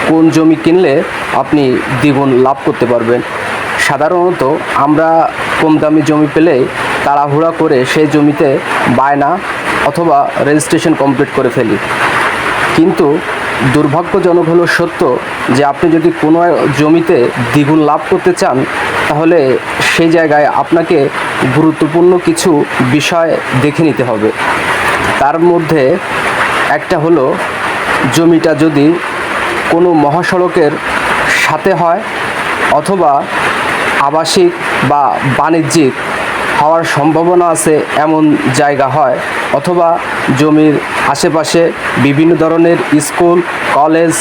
কোন জমি কিনলে আপনি দ্বিগুণ লাভ করতে পারবেন। সাধারণত আমরা কম দামি জমি পেলে তাড়াহুড়া করে সেই জমিতে বায়না অথবা রেজিস্ট্রেশন কমপ্লিট করে ফেলি, কিন্তু দুর্ভাগ্যজনক হলো সত্য যে আপনি যদি কোনো জমিতে দ্বিগুণ লাভ করতে চান তাহলে সেই জায়গায় আপনাকে গুরুত্বপূর্ণ কিছু বিষয় দেখে নিতে হবে। তার মধ্যে একটা হলো, জমিটা যদি কোনো মহাসড়কের সাথে হয় অথবা আবাসিক বা বাণিজ্যিক হওয়ার সম্ভাবনা আছে এমন জায়গা হয়, অথবা জমির আশেপাশে বিভিন্ন ধরনের স্কুল, কলেজ,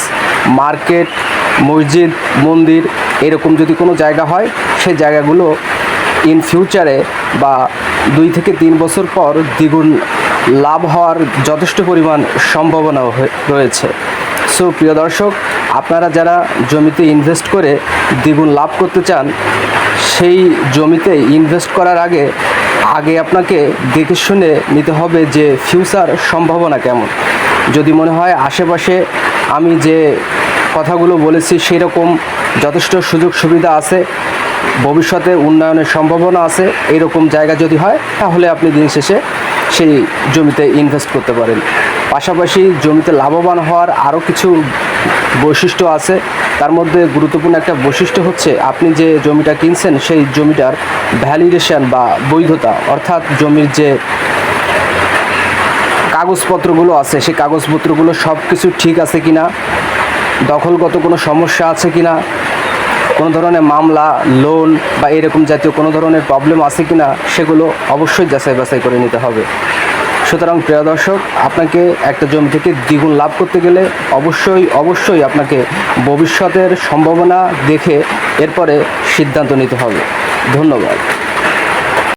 মার্কেট, মসজিদ, মন্দির এরকম যদি কোনো জায়গা হয়, সেই জায়গাগুলো ইন ফিউচারে বা 2 থেকে 3 বছর পর দ্বিগুণ লাভ হওয়ার যথেষ্ট পরিমাণ সম্ভাবনা রয়েছে। সো প্রিয় দর্শক, আপনারা যারা জমিতে ইনভেস্ট করে দ্বিগুণ লাভ করতে চান, সেই জমিতে ইনভেস্ট করার আগে আপনাকে দেখে শুনে নিতে হবে যে ফিউচার সম্ভাবনা কেমন। যদি মনে হয় আশেপাশে আমি যে কথাগুলো বলেছি সেই রকম যথেষ্ট সুযোগ সুবিধা আছে, ভবিষ্যতে উন্নয়নের সম্ভাবনা আছে, এরকম জায়গা যদি হয় তাহলে আপনি দিন শেষে সেই জমিতে ইনভেস্ট করতে পারেন। পাশাপাশি জমিতে লাভবান হওয়ার আরও কিছু বৈশিষ্ট্য আছে। তার মধ্যে গুরুত্বপূর্ণ একটা বৈশিষ্ট্য হচ্ছে, আপনি যে জমিটা কিনছেন সেই জমিটার ভ্যালিডেশন বা বৈধতা, অর্থাৎ জমির যে কাগজপত্রগুলো আছে সেই কাগজপত্রগুলো সব কিছু ঠিক আছে কিনা, দখলগত কোনো সমস্যা আছে কিনা, কোনো ধরনের মামলা, লোন বা এরকম জাতীয় কোনো ধরনের প্রবলেম আছে কিনা, সেগুলো অবশ্যই যাচাই বাছাই করে নিতে হবে। সুতরাং প্রিয় দর্শক, আপনাকে একটা জমি থেকে দ্বিগুণ লাভ করতে গেলে অবশ্যই আপনাকে ভবিষ্যতের সম্ভাবনা দেখে এরপরে সিদ্ধান্ত নিতে হবে। ধন্যবাদ।